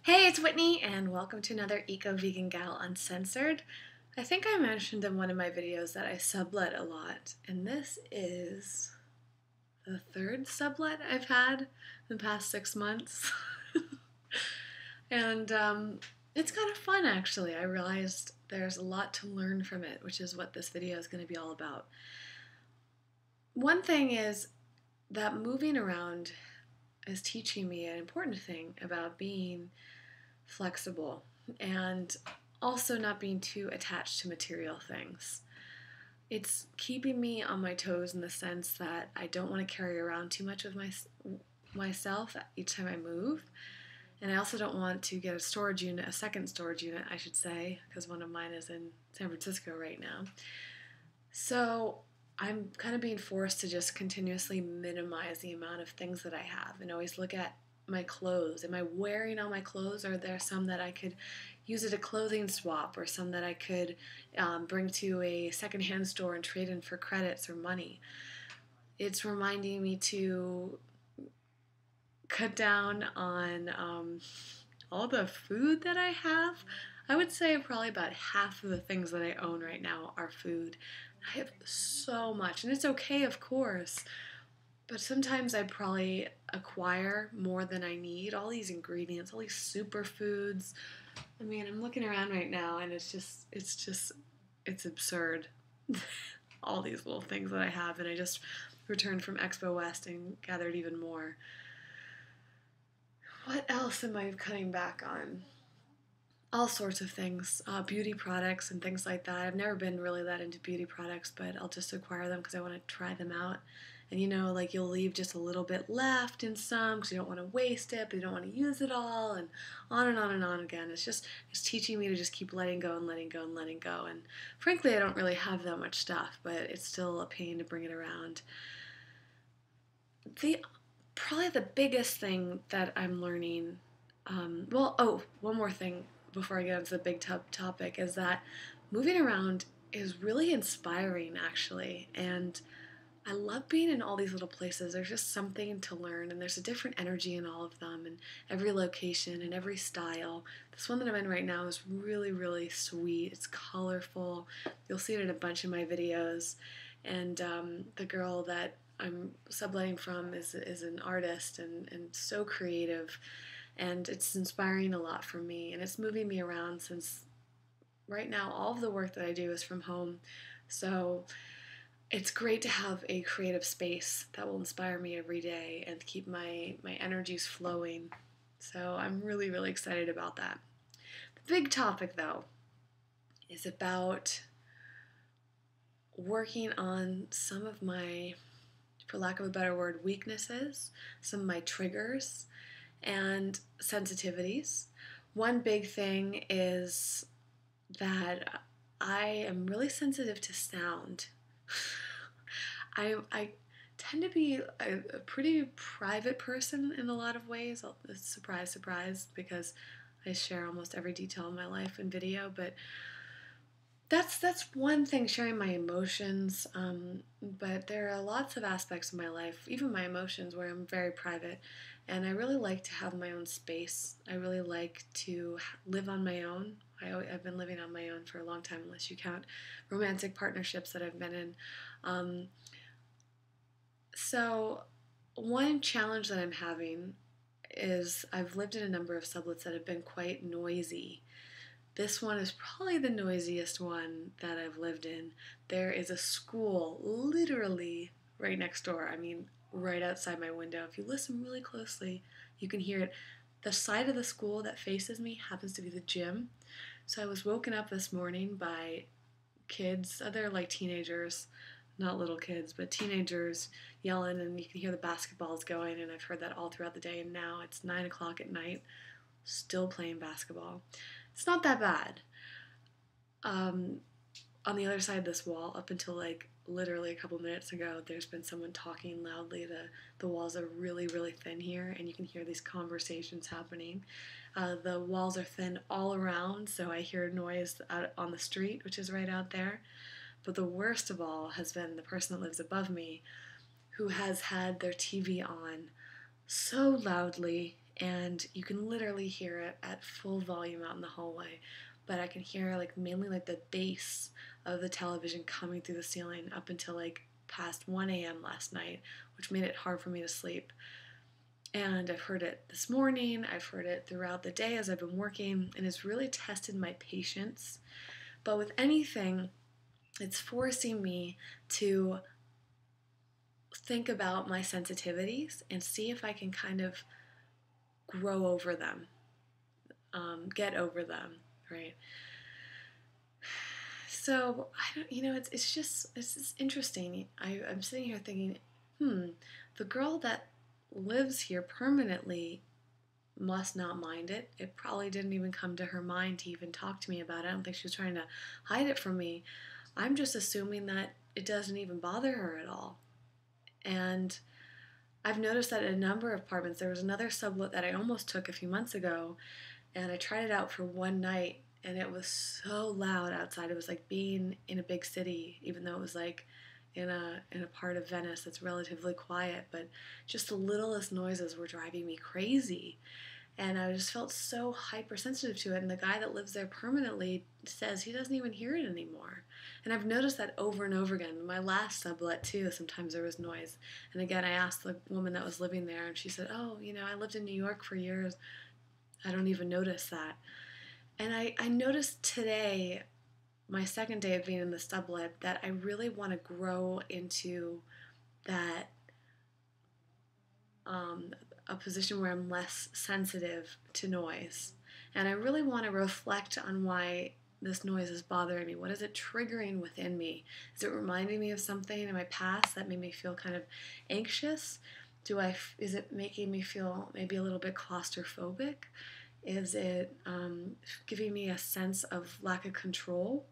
Hey, it's Whitney, and welcome to another Eco-Vegan Gal Uncensored. I think I mentioned in one of my videos that I sublet a lot, and this is the third sublet I've had in the past 6 months. and it's kind of fun, actually. I realized there's a lot to learn from it, which is what this video is going to be all about. One thing is that moving around is teaching me an important thing about being flexible and also not being too attached to material things. It's keeping me on my toes in the sense that I don't want to carry around too much of myself each time I move. And I also don't want to get a storage unit, a second storage unit, I should say, because one of mine is in San Francisco right now. So I'm kind of being forced to just continuously minimize the amount of things that I have and always look at my clothes. Am I wearing all my clothes? Or are there some that I could use at a clothing swap, or some that I could bring to a secondhand store and trade in for credits or money? It's reminding me to cut down on all the food that I have. I would say probably about half of the things that I own right now are food. I have so much, and it's okay, of course, but sometimes I probably acquire more than I need. All these ingredients, all these superfoods. I mean, I'm looking around right now, and it's absurd. All these little things that I have, and I just returned from Expo West and gathered even more. What else am I cutting back on? All sorts of things, beauty products and things like that. I've never been really that into beauty products, but I'll just acquire them because I want to try them out. And like you'll leave just a little bit left in some because you don't want to waste it, but you don't want to use it all, and on and on and on again. It's teaching me to just keep letting go and letting go and letting go. And frankly, I don't really have that much stuff, but it's still a pain to bring it around. Probably the biggest thing that I'm learning, one more thing before I get into the big topic, is that moving around is really inspiring, actually. And I love being in all these little places. There's just something to learn, and there's a different energy in all of them, and every location and every style. This one that I'm in right now is really, really sweet. It's colorful. You'll see it in a bunch of my videos. And the girl that I'm subletting from is an artist and so creative, and it's inspiring a lot for me, and it's moving me around since right now all of the work that I do is from home. So it's great to have a creative space that will inspire me every day and keep my energies flowing. So I'm really, really excited about that. The big topic, though, is about working on some of my, for lack of a better word, weaknesses, some of my triggers and sensitivities. One big thing is that I am really sensitive to sound. I tend to be a pretty private person in a lot of ways. Surprise, surprise, because I share almost every detail of my life in video, but that's one thing, sharing my emotions, but there are lots of aspects of my life, even my emotions, where I'm very private, and I really like to have my own space. I really like to live on my own. I've been living on my own for a long time, unless you count romantic partnerships that I've been in. So one challenge that I'm having is I've lived in a number of sublets that have been quite noisy. This one is probably the noisiest one that I've lived in. There is a school literally right next door. I mean, right outside my window. If you listen really closely, you can hear it. The side of the school that faces me happens to be the gym. So I was woken up this morning by kids. They're like teenagers, not little kids, but teenagers yelling, and you can hear the basketballs going, and I've heard that all throughout the day, and now it's 9 o'clock at night, still playing basketball. It's not that bad. On the other side of this wall, up until like literally a couple minutes ago, there's been someone talking loudly. The walls are really, really thin here, and you can hear these conversations happening. The walls are thin all around, so I hear noise out on the street, which is right out there. But the worst of all has been the person that lives above me, who has had their TV on so loudly and you can literally hear it at full volume out in the hallway. But I can hear like mainly like the bass of the television coming through the ceiling up until like past 1 a.m. last night, which made it hard for me to sleep. And I've heard it this morning, I've heard it throughout the day as I've been working, and it's really tested my patience. But with anything, it's forcing me to think about my sensitivities and see if I can kind of grow over them, get over them, right? So I don't, it's just interesting. I'm sitting here thinking, the girl that lives here permanently must not mind it. It probably didn't even come to her mind to even talk to me about it. I don't think she was trying to hide it from me. I'm just assuming that it doesn't even bother her at all. And I've noticed that in a number of apartments, there was another sublet that I almost took a few months ago, and I tried it out for one night, and it was so loud outside. It was like being in a big city, even though it was like in a part of Venice that's relatively quiet, but just the littlest noises were driving me crazy. And I just felt so hypersensitive to it. And the guy that lives there permanently says he doesn't even hear it anymore. And I've noticed that over and over again. My last sublet, too, sometimes there was noise. And again, I asked the woman that was living there, and she said, oh, I lived in New York for years. I don't even notice that. And I noticed today, my second day of being in the sublet, that I really want to grow into that a position where I'm less sensitive to noise. And I really want to reflect on why this noise is bothering me. What is it triggering within me? Is it reminding me of something in my past that made me feel kind of anxious? Is it making me feel maybe a little bit claustrophobic? Is it giving me a sense of lack of control?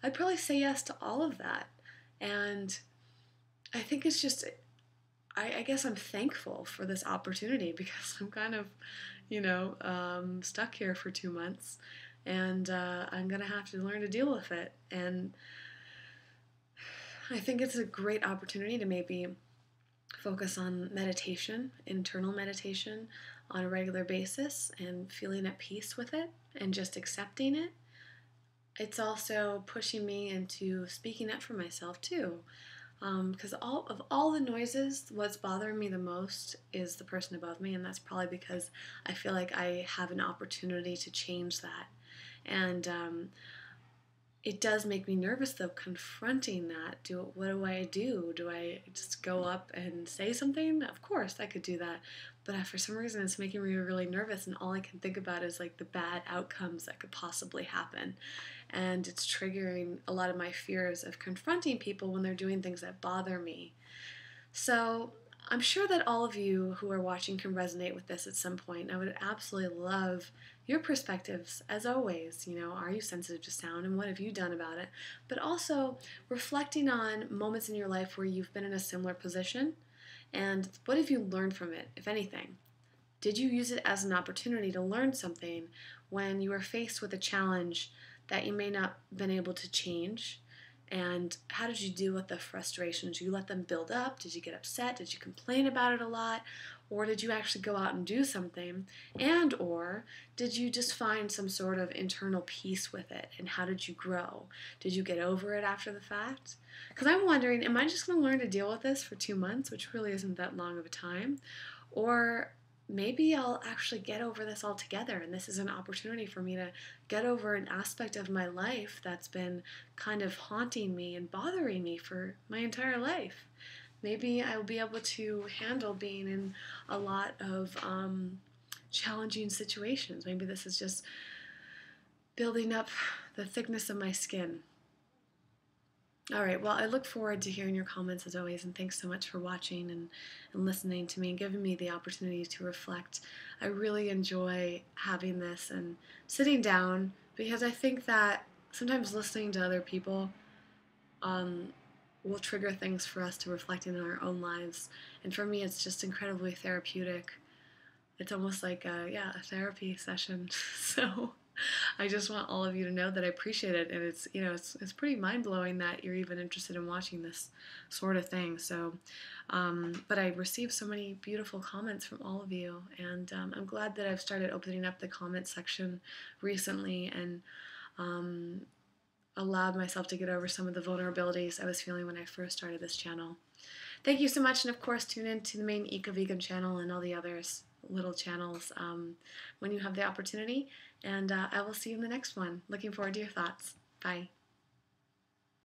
I'd probably say yes to all of that. And I think it's just, I guess I'm thankful for this opportunity, because I'm kind of, stuck here for 2 months, and I'm going to have to learn to deal with it. And I think it's a great opportunity to maybe focus on meditation, internal meditation, on a regular basis, and feeling at peace with it and just accepting it. It's also pushing me into speaking up for myself too. Because all the noises, what's bothering me the most is the person above me, and that's probably because I feel like I have an opportunity to change that. And it does make me nervous, though, confronting that. What do I do? Do I just go up and say something? Of course, I could do that. But for some reason, it's making me really nervous, and all I can think about is like the bad outcomes that could possibly happen. And it's triggering a lot of my fears of confronting people when they're doing things that bother me. So I'm sure that all of you who are watching can resonate with this at some point. I would absolutely love your perspectives, as always. Are you sensitive to sound, and what have you done about it? But also reflecting on moments in your life where you've been in a similar position, and what have you learned from it, if anything? Did you use it as an opportunity to learn something when you were faced with a challenge that you may not have been able to change? And how did you deal with the frustrations? Did you let them build up? Did you get upset? Did you complain about it a lot? Or did you actually go out and do something? And or did you just find some sort of internal peace with it? And how did you grow? Did you get over it after the fact? Because I'm wondering, am I just going to learn to deal with this for 2 months, which really isn't that long of a time? Or maybe I'll actually get over this altogether, and this is an opportunity for me to get over an aspect of my life that's been kind of haunting me and bothering me for my entire life. Maybe I'll be able to handle being in a lot of challenging situations. Maybe this is just building up the thickness of my skin. All right, well, I look forward to hearing your comments as always, and thanks so much for watching and listening to me and giving me the opportunity to reflect. I really enjoy having this and sitting down, because I think that sometimes listening to other people will trigger things for us to reflect in our own lives. And for me, it's just incredibly therapeutic. It's almost like a therapy session. So I just want all of you to know that I appreciate it, and it's, it's pretty mind blowing that you're even interested in watching this sort of thing. So, but I received so many beautiful comments from all of you, and I'm glad that I've started opening up the comment section recently and allowed myself to get over some of the vulnerabilities I was feeling when I first started this channel. Thank you so much, and of course tune in to the main Eco-Vegan channel and all the others little channels when you have the opportunity, and I will see you in the next one. Looking forward to your thoughts. Bye.